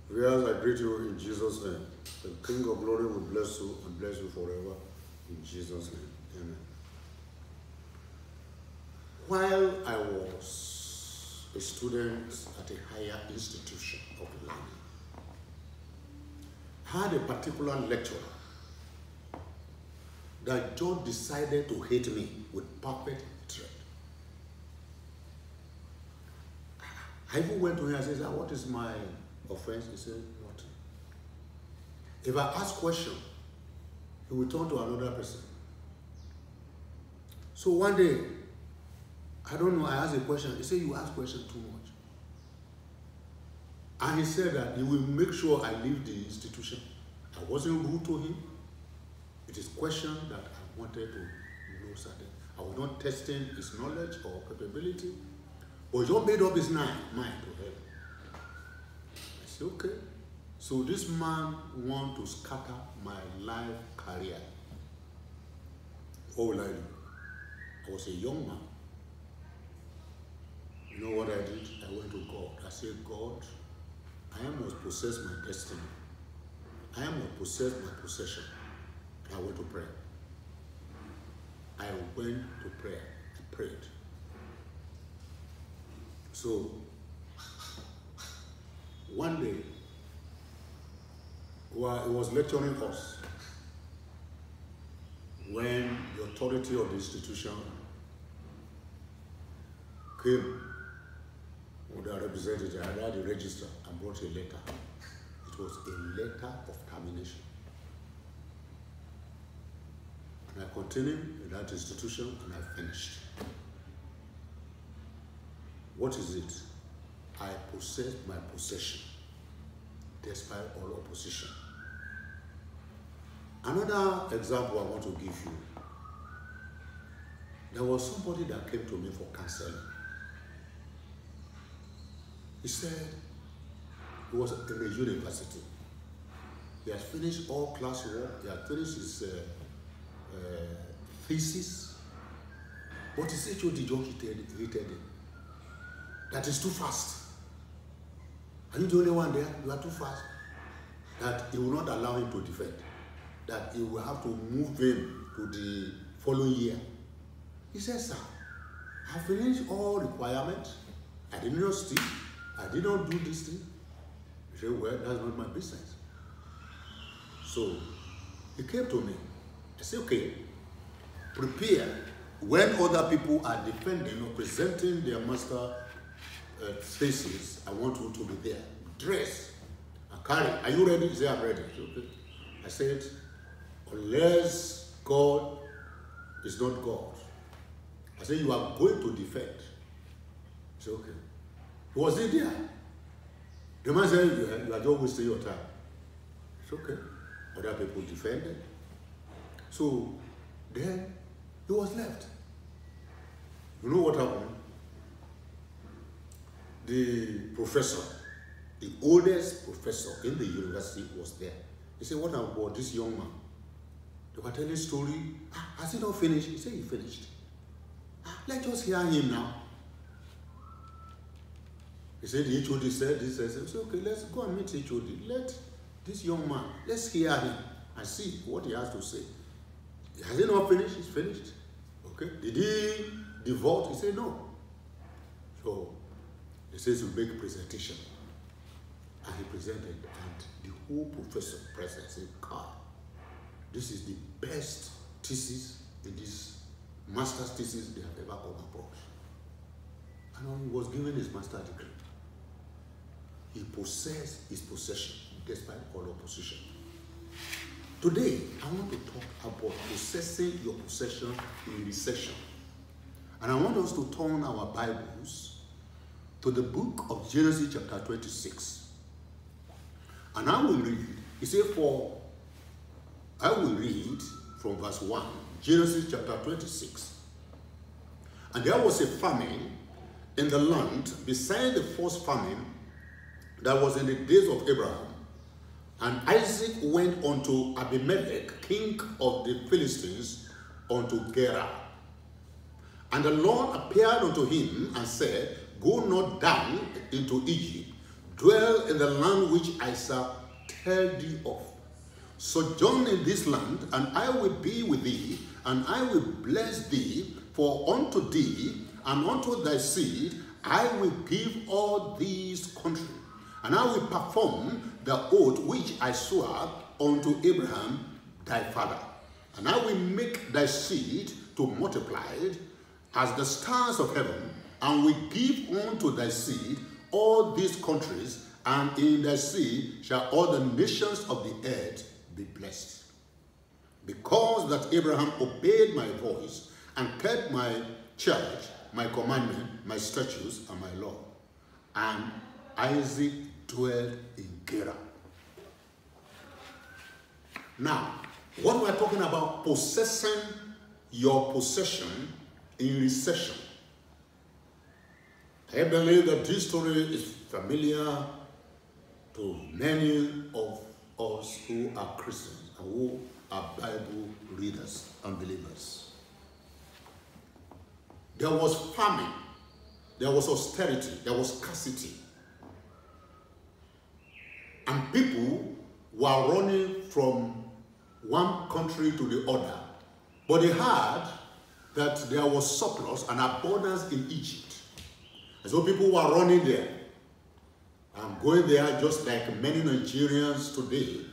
Whereas I greet you in Jesus' name. The King of Glory will bless you and bless you forever in Jesus' name. Amen. While I was a student at a higher institution of learning, I had a particular lecturer that just decided to hate me with perfect hatred. I even went to him and said, what is my offense? He said, nothing. If I ask question, he will turn to another person. So one day, I don't know, I asked a question. He said, you ask question too much. And he said that he will make sure I leave the institution. I wasn't rude to him. It is question that I wanted to know certain. I was not testing his knowledge or capability, but he just made up his mind to help. I said, okay. So this man wants to scatter my life career. What will I do? I was a young man. You know what I did? I went to God. I said, God, I must possess my destiny. I must possess my possession. And I went to pray. I went to prayer. I prayed. So, one day, while he was lecturing us, when the authority of the institution came with a representative, I had the register and brought a letter. It was a letter of termination. And I continued in that institution and I finished. What is it? I possessed my possession despite all opposition. Another example I want to give you. There was somebody that came to me for counseling. He said he was in a university. He had finished all classwork. He had finished his thesis. But his HOD just hated him. That is too fast. Are you the only one there? You are too fast. That he will not allow him to defend. That he will have to move him to the following year. He said, sir, I finished all requirements. I did not steal. I did not do this thing. He said, well, that's not my business. So he came to me. I said, okay, prepare. When other people are defending or presenting their master thesis, I want you to be there. Dress and carry. Are you ready? He said, I'm ready. Okay. I said, unless God is not God. I said, you are going to defend. He said, okay. Was he there? The man said, you are just wasting your time. It's okay. Other people defended. So then he was left. You know what happened? The professor, the oldest professor in the university was there. He said, what about this young man? They were telling a story. Has he not finished? He said he finished. Let's just hear him now. He said the HOD said this. I said, okay, let's go and meet HOD. Let this young man, let's hear him and see what he has to say. Has he not finished? He's finished. Okay. Did he devote? He said no. So he says he'll make a presentation. And he presented, and the whole professor present said, God, this is the best thesis in this master's thesis they have ever come across. And he was given his master's degree. He possessed his possession despite all opposition. Today, I want to talk about possessing your possession in recession. And I want us to turn our Bibles to the book of Genesis chapter 26. And I will read. He said, I will read from verse 1, Genesis chapter 26. And there was a famine in the land beside the first famine that was in the days of Abraham. And Isaac went unto Abimelech, king of the Philistines, unto Gerar. And the Lord appeared unto him and said, go not down into Egypt, dwell in the land which I shall tell thee of. Sojourn in this land, and I will be with thee, and I will bless thee, for unto thee and unto thy seed I will give all these countries, and I will perform the oath which I swore unto Abraham thy father. And I will make thy seed to multiply as the stars of heaven, and will give unto thy seed all these countries, and in thy seed shall all the nations of the earth be blessed. Because that Abraham obeyed my voice and kept my charge, my commandment, my statutes, and my law. And Isaac dwelled in Gerar. Now, what we're talking about, possessing your possession in recession. I believe that this story is familiar to many of us who are Christians and who are Bible readers and believers. There was famine, there was austerity, there was scarcity. And people were running from one country to the other. But they heard that there was surplus and abundance in Egypt. And so people were running there. And going there just like many Nigerians today.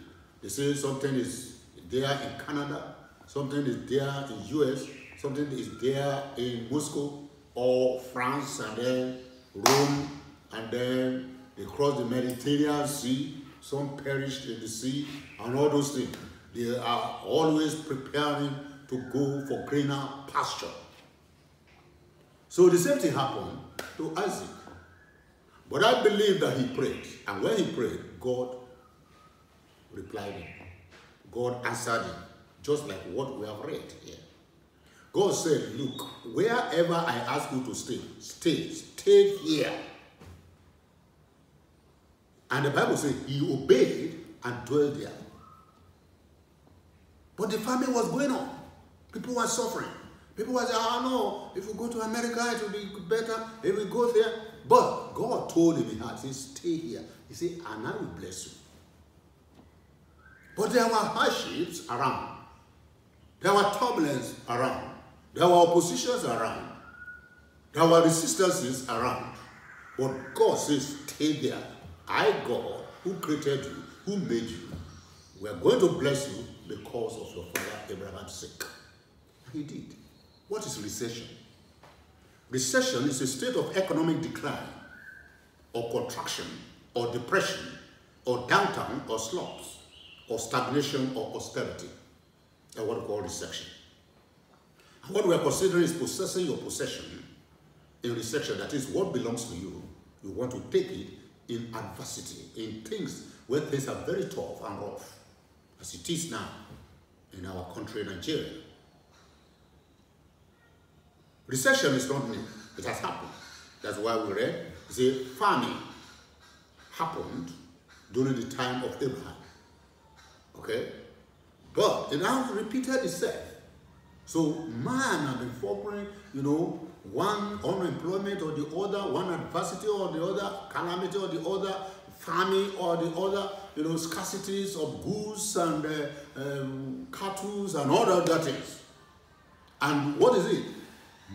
They say something is there in Canada, something is there in US, something is there in Moscow or France, and then Rome, and then they cross the Mediterranean Sea, some perished in the sea, and all those things. They are always preparing to go for greener pasture. So the same thing happened to Isaac. But I believe that he prayed, and when he prayed, God replied him. God answered him, just like what we have read here. God said, look, wherever I ask you to stay here. And the Bible says he obeyed and dwelled there. But the famine was going on. People were suffering. People were saying, oh no, if we go to America, it will be better. If we go there. But God told him in heart, he said, stay here. He said, and I will bless you. But there were hardships around. There were turbulence around. There were oppositions around. There were resistances around. But God says, stay there. I, God, who created you, who made you, we are going to bless you because of your father Abraham's sake. He did. What is recession? Recession is a state of economic decline, or contraction, or depression, or downturn, or slumps, or stagnation, or austerity. That's what we call recession. And what we are considering is possessing your possession in recession. That is, what belongs to you. You want to take it in adversity, in things where things are very tough and rough, as it is now in our country, Nigeria. Recession is not new. It has happened. That's why we read, the famine happened during the time of Abraham. Okay? But it has repeated itself. So man has been suffering, one unemployment or the other, one adversity or the other, calamity or the other, famine or the other, scarcities of goods and cattle and all other things. And what is it?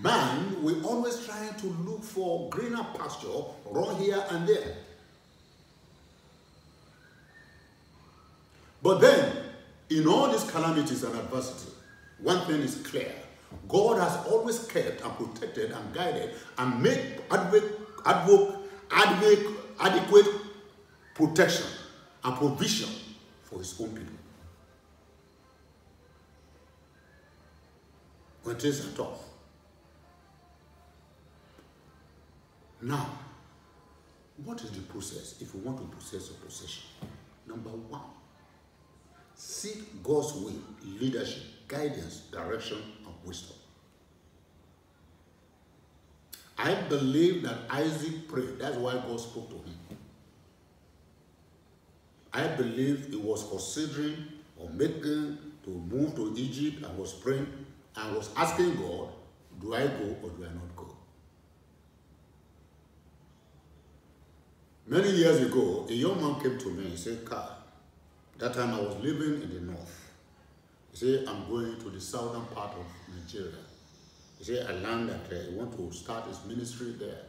Man, we're always trying to look for greener pasture, run here and there. But then, in all these calamities and adversity, one thing is clear. God has always kept and protected and guided and made adequate protection and provision for his own people. When things are tough. Now, what is the process if you want to possess your possession? Number one, seek God's will, leadership, guidance, direction, and wisdom. I believe that Isaac prayed. That's why God spoke to him. I believe he was considering or making to move to Egypt and was praying and was asking God, do I go or do I not go? Many years ago, a young man came to me and said, Carl, that time I was living in the north. He said, I'm going to the southern part of Nigeria. He said, I learned that he want to start his ministry there.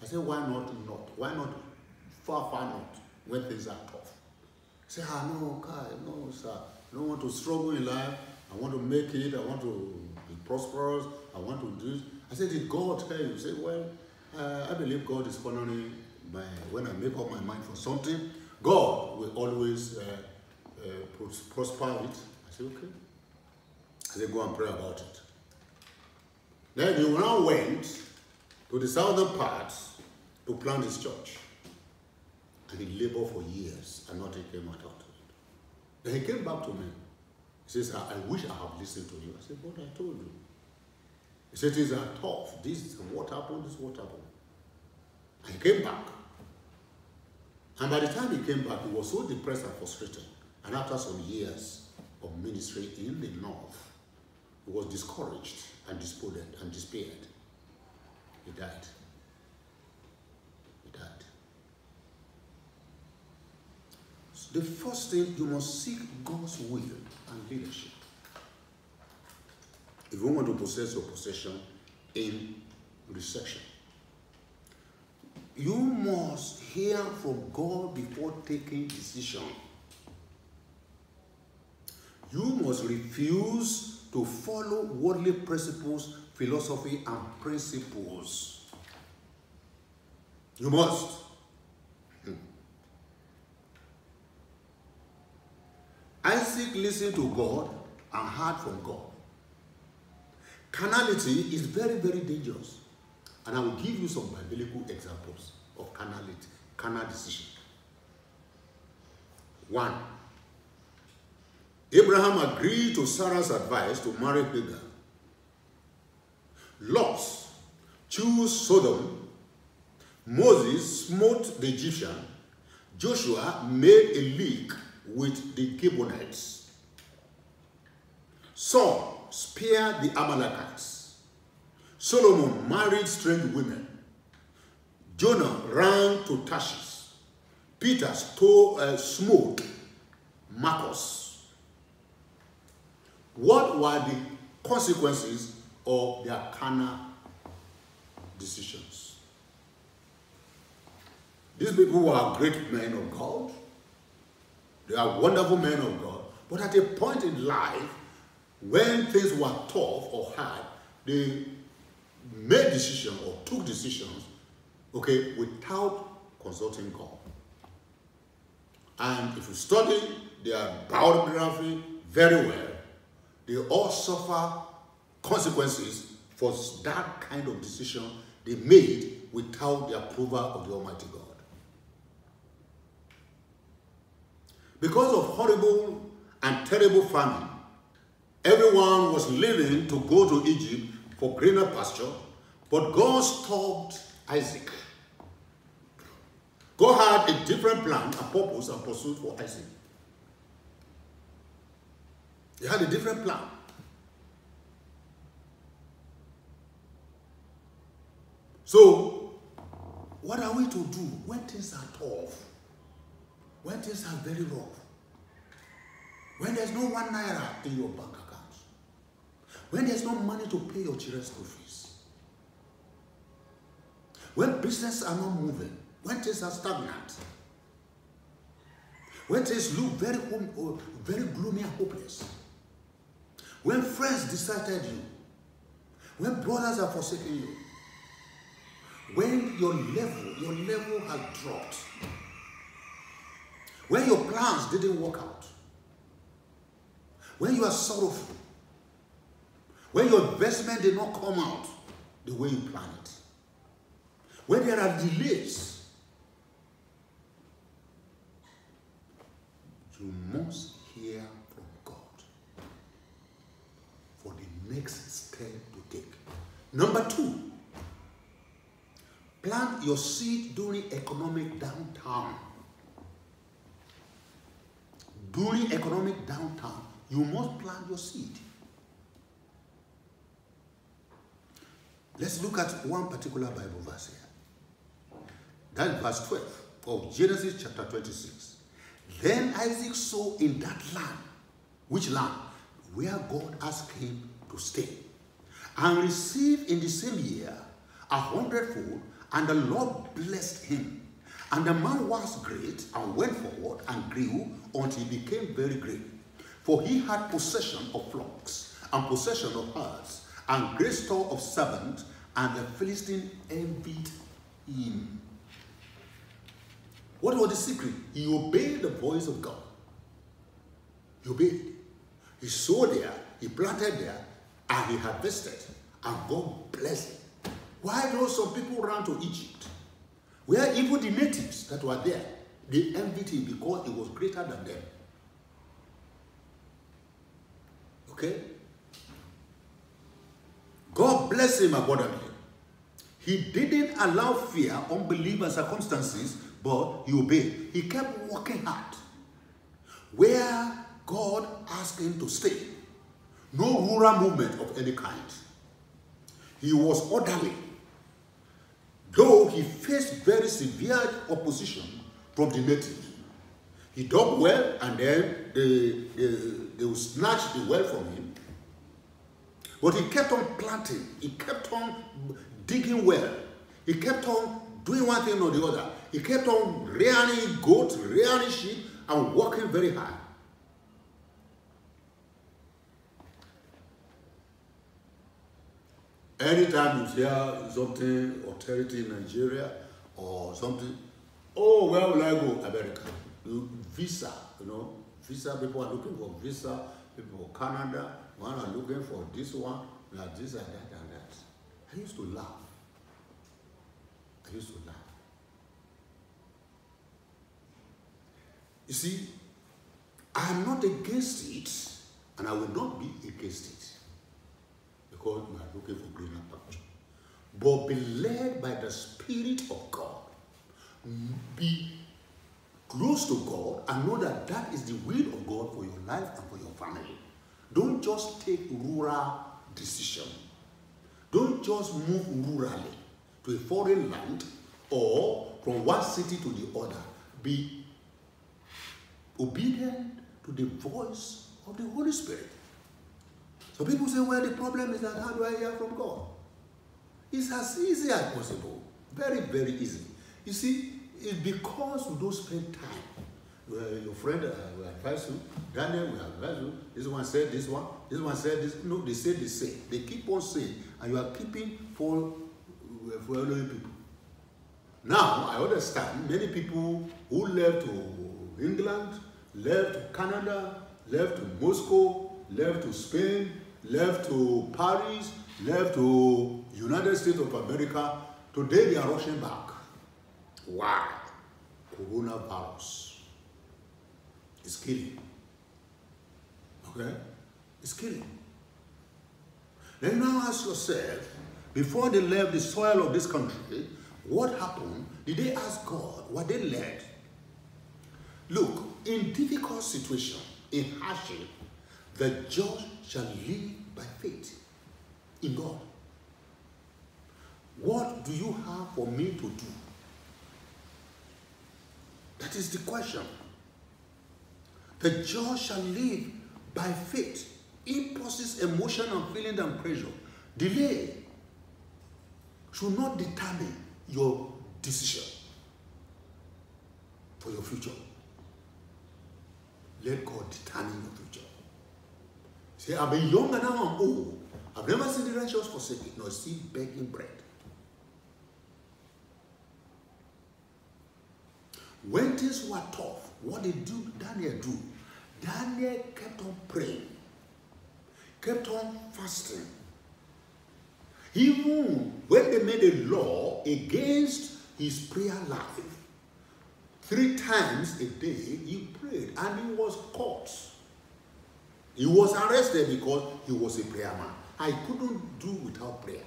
I said, why not north? Why not far, far north when things are tough? He said, no, Carl, no, sir. I don't want to struggle in life. I want to make it. I want to be prosperous. I want to do this. I said, did God tell you? He said, well, I believe God is honoring when I make up my mind for something, God will always prosper it. I said, okay. I said, go and pray about it. Then he now went to the southern parts to plant his church. And he labored for years and nothing came out of it. Then he came back to me. He says, I wish I had listened to you. I said, but I told you. He said, things are tough. This is what happened, this is what happened. And he came back. And by the time he came back, he was so depressed and frustrated. And after some years of ministry in the north, he was discouraged and despaired. He died. He died. So the first thing, you must seek God's will and leadership. If you want to possess your possession in recession, you must hear from God before taking decision. You must refuse to follow worldly principles, philosophy, and principles. You must. Isaac listened to God and heard from God. Carnality is very, very dangerous. And I will give you some biblical examples of carnality, carnal decision. 1. Abraham agreed to Sarah's advice to marry Hagar. Lot chose Sodom. Moses smote the Egyptian. Joshua made a league with the Gibeonites. Saul spared the Amalekites. Solomon married strange women. Jonah ran to Tarshish. Peter smote Marcus. What were the consequences of their carnal decisions? These people were great men of God. They are wonderful men of God. But at a point in life, when things were tough or hard, they made decisions or took decisions, okay, without consulting God. And if you study their biography very well, they all suffer consequences for that kind of decision they made without the approval of the Almighty God. Because of horrible and terrible famine, everyone was leaving to go to Egypt for greener pasture, but God stopped Isaac. God had a different plan and purpose and pursuit for Isaac. He had a different plan. So, what are we to do when things are tough? When things are very rough? When there's no 1 naira in your bank account? When there's no money to pay your children's school fees? When businesses are not moving? When things are stagnant? When things look very gloomy and hopeless? When friends deserted you? When brothers are forsaking you? When your level has dropped? When your plans didn't work out? When you are sorrowful? When your investment did not come out the way you planned it? When there are delays? You must hear from God for the next step to take. Number 2, plant your seed during economic downturn. During economic downturn, you must plant your seed. Let's look at one particular Bible verse here. That's verse 12. of Genesis chapter 26. Then Isaac sowed in that land. Which land? Where God asked him to stay. And received in the same year 100-fold, and the Lord blessed him. And the man was great and went forward and grew until he became very great. For he had possession of flocks and possession of herds and great store of servants, and the Philistine envied him. What was the secret? He obeyed the voice of God. He obeyed. He sowed there, he planted there, and he harvested, and God blessed him. Why do some people ran to Egypt, where even the natives that were there, they envied him because he was greater than them? Okay? God blessed him abundantly. He didn't allow fear, unbelief, and circumstances, but he obeyed. He kept working hard. Where God asked him to stay. No rural movement of any kind. He was orderly. Though he faced very severe opposition from the natives. He dug well, and then they would snatch the well from him. But he kept on planting. He kept on digging well. He kept on doing one thing or the other. He kept on rearing goats, rearing sheep, and working very hard. Anytime you hear something, authority in Nigeria or something, oh, where will I go? America. Visa, visa, people are looking for visa, people for Canada, one are looking for this one, this and that and that. I used to laugh. You see, I am not against it, and I will not be against it, because we are looking for greener pasture. But be led by the Spirit of God. Be close to God and know that that is the will of God for your life and for your family. Don't just take rural decision. Don't just move rurally to a foreign land or from one city to the other. Be obedient to the voice of the Holy Spirit. So people say, well, the problem is that how do I hear from God? It's as easy as possible. Very, very easy. You see, it's because you don't spend time. Your friend will advise you. Daniel will advise you. This one said this one. This one said this. No, they say the same. They keep on saying, and you are keeping following people. Now, I understand many people who left to England, left to Canada, left to Moscow, left to Spain, left to Paris, left to United States of America. Today they are rushing back. Why? Coronavirus. It's killing. Okay? It's killing. Then now ask yourself, before they left the soil of this country, what happened? Did they ask God? Were they led? Look, in difficult situation, in hardship, the just shall live by faith in God. What do you have for me to do? That is the question. The just shall live by faith. Impulses, emotion, and feeling and pressure. Delay should not determine your decision for your future. Let God determine your future. Say, I've been young and now I'm old. I've never seen the righteous forsaken, nor seed begging bread. When things were tough, what did Daniel do? Daniel kept on praying, kept on fasting. Even when they made a law against his prayer life, 3 times a day he prayed, and he was caught. He was arrested because he was a prayer man. I couldn't do without prayer.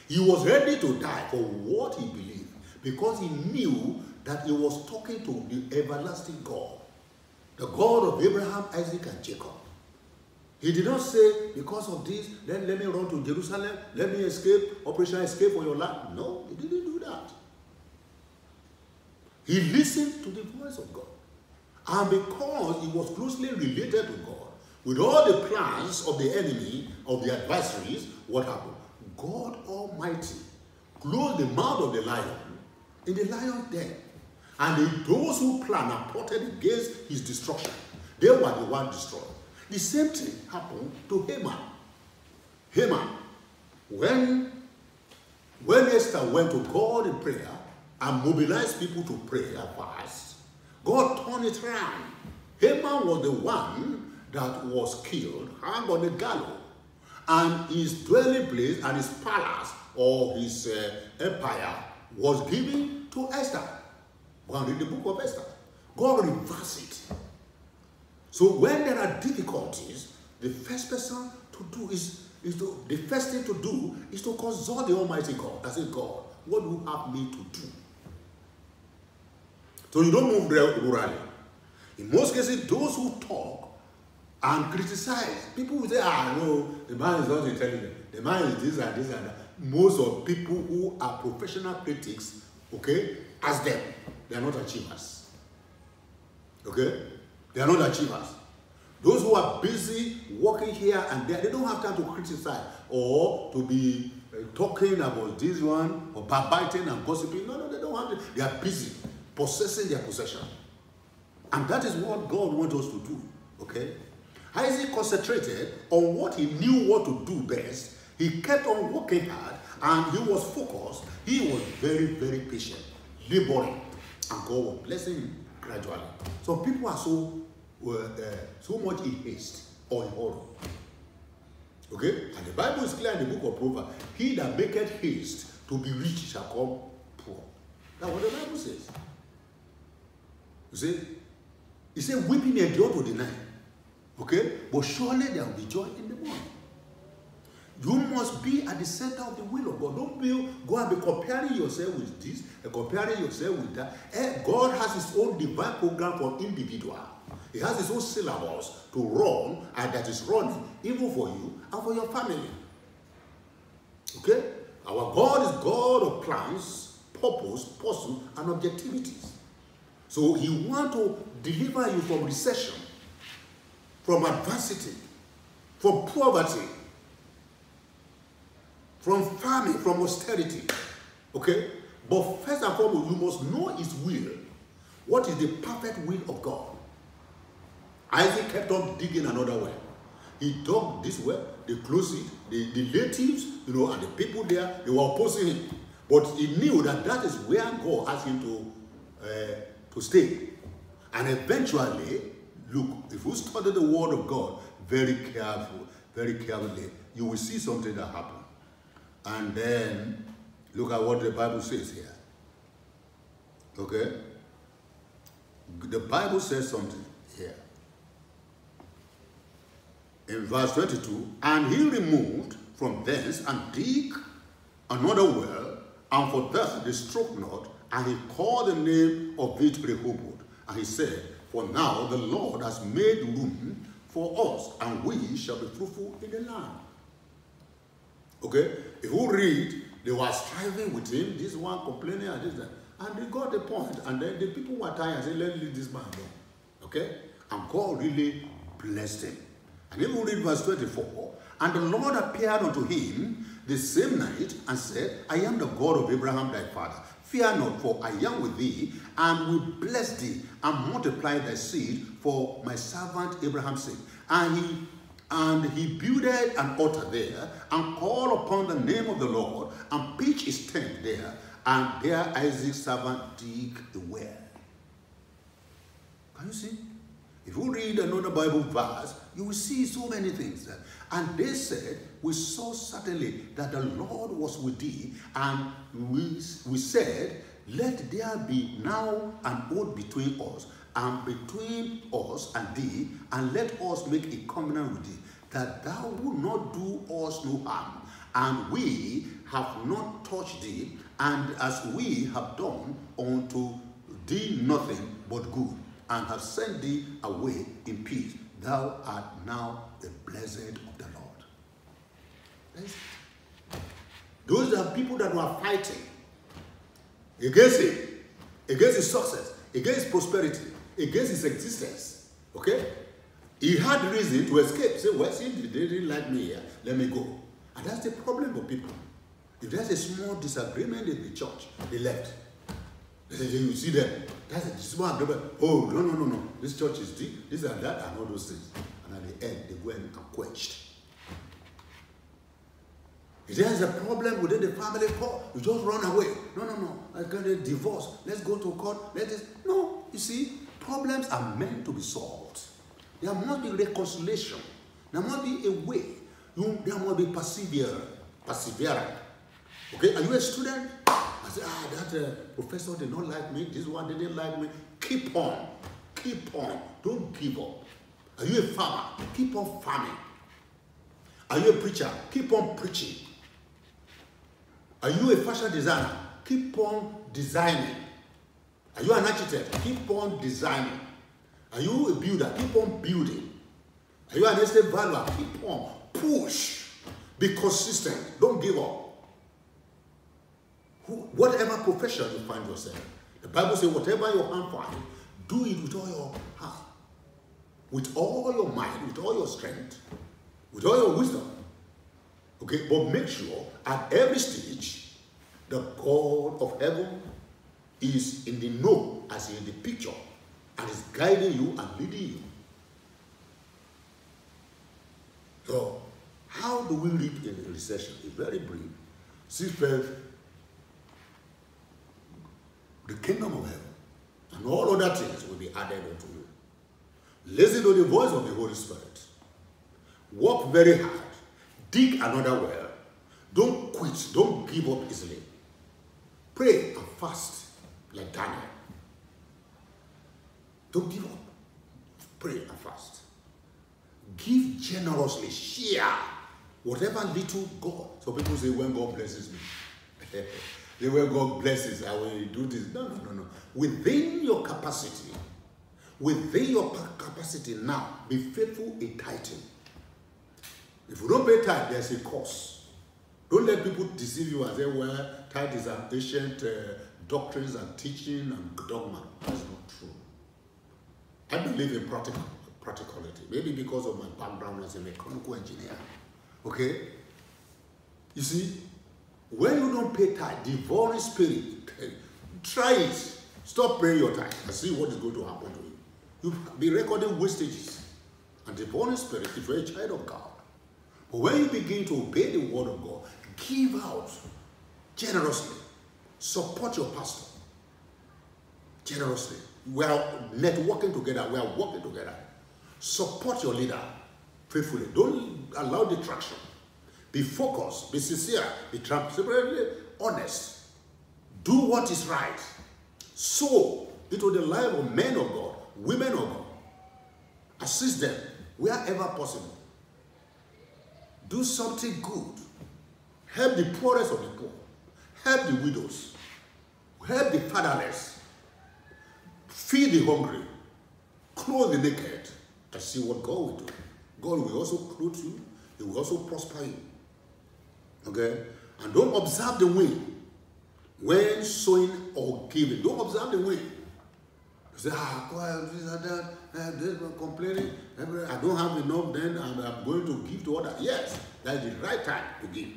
He was ready to die for what he believed, because he knew that he was talking to the everlasting God, the God of Abraham, Isaac, and Jacob. He did not say, because of this, then let me run to Jerusalem, let me escape, Operation Escape for your life. No, he didn't do that. He listened to the voice of God. And because he was closely related to God, with all the plans of the enemy, of the adversaries, what happened? God Almighty closed the mouth of the lion in the lion's den. And those who planned and plotted against his destruction, they were the ones destroyed. The same thing happened to Haman. Haman, when Esther went to God in prayer and mobilized people to pray and fast, God turned it around. Haman was the one that was killed, hung on the gallows, and his dwelling place and his palace or his empire was given to Esther. Go and read the book of Esther. God reversed it. So when there are difficulties, the first person to do the first thing to do is to consult the Almighty God. I say, God, what do you have me to do? So you don't move rurally. In most cases, those who talk and criticize, people will say, no, the man is not intelligent. The man is this and this and that. Most of people who are professional critics, okay, ask them. They are not achievers. Okay? They are not achievers. Those who are busy working here and there, they don't have time to criticize or to be talking about this one or backbiting and gossiping. No, they don't have to. They are busy possessing their possession. And that is what God wants us to do. Okay? Isaac concentrated on what he knew what to do best. He kept on working hard and he was focused. He was very, very patient, laboring, and God was blessing him gradually. Some people are so much in haste or in hurry. Okay? And the Bible is clear in the book of Proverbs. He that maketh haste to be rich shall come poor. That's what the Bible says. You see? It says, weeping endure to the night. Okay? But surely there will be joy in the morning. You must be at the center of the will of God. Don't go and be comparing yourself with this and comparing yourself with that. God has his own divine program for individual. He has his own syllabus to run, and that is running even for you and for your family. Okay? Our God is God of plans, purpose, pursuit, and objectivities. So he wants to deliver you from recession, from adversity, from poverty, from famine, from austerity. Okay? But first and foremost, you must know his will. What is the perfect will of God? Isaac kept on digging another well. He dug this well, they closed it. The natives, and the people there, they were opposing him. But he knew that that is where God asked him to stay. And eventually, look, if you study the word of God very carefully, you will see something that happened. And then, look at what the Bible says here. Okay? The Bible says something here. In verse 22, and he removed from thence and dig another well, and for that they struck not, and he called the name of it Rehoboth. And he said, for now the Lord has made room for us, and we shall be fruitful in the land. Okay? If you read, they were striving with him, this one complaining and this that. And they got the point. And then the people were tired and said, let's leave this man alone. Okay? And God really blessed him. And if you read verse 24, and the Lord appeared unto him the same night and said, I am the God of Abraham thy father. Fear not, for I am with thee, and will bless thee, and multiply thy seed for my servant Abraham's sake. And he builded an altar there, and called upon the name of the Lord, and pitched his tent there, and there Isaac's servant dig the well. Can you see? If you read another Bible verse, you will see so many things. And they said, we saw certainly that the Lord was with thee, and we said, let there be now an oath between us, and between us and thee, and let us make a covenant with thee, that thou wilt not do us no harm, and we have not touched thee, and as we have done unto thee nothing but good, and have sent thee away in peace. Thou art now the blessed of the Lord. Those are people that were fighting against him. against his success, against his prosperity, against his existence. Okay? He had reason to escape. Say, well, see, they didn't like me here. Let me go. And that's the problem for people. If there's a small disagreement in the church, they left. You see them. That's a small agreement. Oh, no. This church is deep, this and that, and all those things. And at the end, they go and are quenched. If there's a problem within the family court, you just run away. No. I got a divorce. Let's go to court. No, you see, problems are meant to be solved. There must be reconciliation. There must be a way. There must be perseverance. Okay, are you a student? I say, that professor did not like me. This one didn't like me. Keep on. Don't give up. Are you a farmer? Keep on farming. Are you a preacher? Keep on preaching. Are you a fashion designer? Keep on designing. Are you an architect? Keep on designing. Are you a builder? Keep on building. Are you an estate valuer? Keep on. Push. Be consistent. Don't give up. Whatever profession you find yourself, the Bible says, whatever your hand finds, do it with all your heart, with all your mind, with all your strength, with all your wisdom. Okay, but make sure at every stage, the God of heaven is in the know, as in the picture, and is guiding you and leading you. So, how do we live in a recession? It's very brief. 6:12. The kingdom of heaven and all other things will be added unto you. Listen to the voice of the Holy Spirit. Work very hard. Dig another well. Don't quit. Don't give up easily. Pray and fast like Daniel. Don't give up. Pray and fast. Give generously. Share whatever little God. So people say, when God blesses me. The way God blesses, I will do this. No. Within your capacity now, be faithful in tithing. If you don't pay tithe, there's a cost. Don't let people deceive you and say, well, tithe is an ancient doctrines and teaching and dogma. That's not true. I believe in practicality. Maybe because of my background as a mechanical engineer. Okay? You see, when you don't pay tithe, devouring spirit, try it. Stop paying your tithe and see what is going to happen to you. You'll be recording wastages. And devouring spirit, if you're a child of God. But when you begin to obey the word of God, give out generously. Support your pastor generously. We are networking together. We are working together. Support your leader faithfully. Don't allow distraction. Be focused, be sincere, be transparently honest. Do what is right. Sow into the life of men of God, women of God. Assist them wherever possible. Do something good. Help the poorest of the poor. Help the widows. Help the fatherless. Feed the hungry. Clothe the naked. And see what God will do. God will also clothe you. He will also prosper you. Okay? And don't observe the wind when sowing or giving. Don't observe the wind. You say, this and that, they're complaining. I don't have enough then, and I'm going to give to others. Yes, that's the right time to give.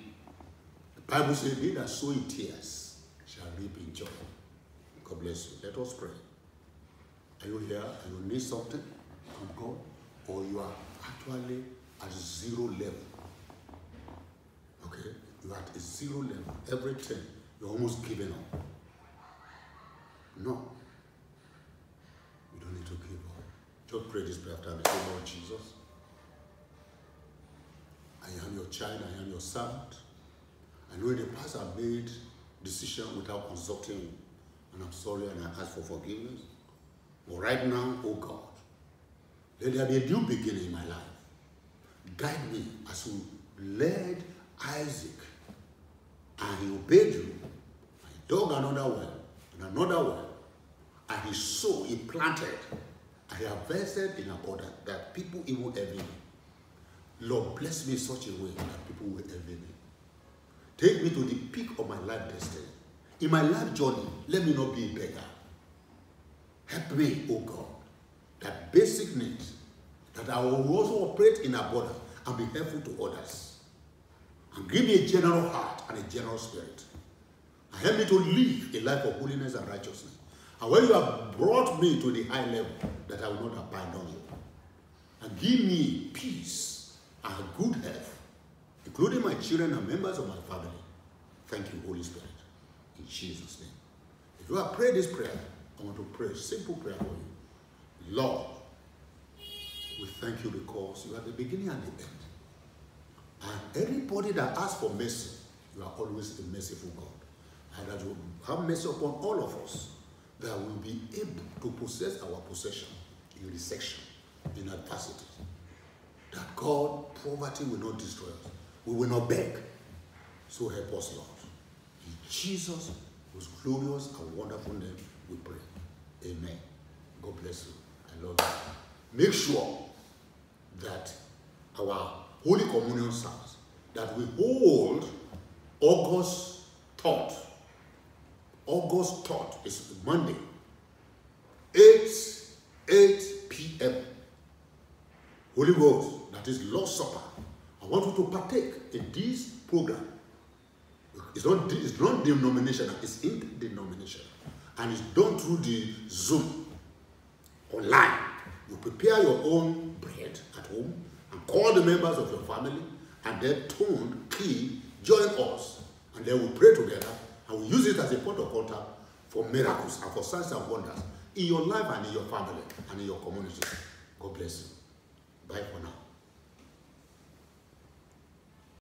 The Bible says, they that sow in tears shall reap in joy. God bless you. Let us pray. Are you here and you need something from God? Or you are actually at zero level? Okay? You are at a zero level. Everything, you're almost giving up. No. You don't need to give up. Just pray this prayer after me. Say, Lord Jesus, I am your child, I am your servant. I know in the past I've made decisions without consulting you. And I'm sorry and I ask for forgiveness. But right now, oh God, let there be a new beginning in my life. Guide me as you led Isaac and he obeyed you. He dug another well and another well. And he sowed, he planted, and he harvested in abundance that people even envy me. Lord, bless me in such a way that people will envy me. Take me to the peak of my life destiny. In my life journey, let me not be a beggar. Help me, oh God, that basic needs, that I will also operate in abundance and be helpful to others. And give me a general heart and a general spirit. And help me to live a life of holiness and righteousness. And when you have brought me to the high level, that I will not abandon you. And give me peace and good health, including my children and members of my family. Thank you, Holy Spirit. In Jesus' name. If you have prayed this prayer, I want to pray a simple prayer for you. Lord, we thank you because you are the beginning and the end. And anybody that asks for mercy, you are always a merciful God. And that you have mercy upon all of us, that we will be able to possess our possession in recession, in adversity. That God, poverty will not destroy us. We will not beg. So help us, Lord. In Jesus' whose glorious and wonderful name we pray. Amen. God bless you. I love you. Make sure that our Holy Communion service that we hold August 3rd. August 3rd is Monday, 8 p.m. Holy Ghost, that is Lord's Supper. I want you to partake in this program. It's not denominational, it's interdenominational. And it's done through the Zoom, online. You prepare your own bread at home and call the members of your family and then tone, key, join us. And then we pray together and we use it as a point of contact for miracles and for signs and wonders in your life and in your family and in your community. God bless you. Bye for now.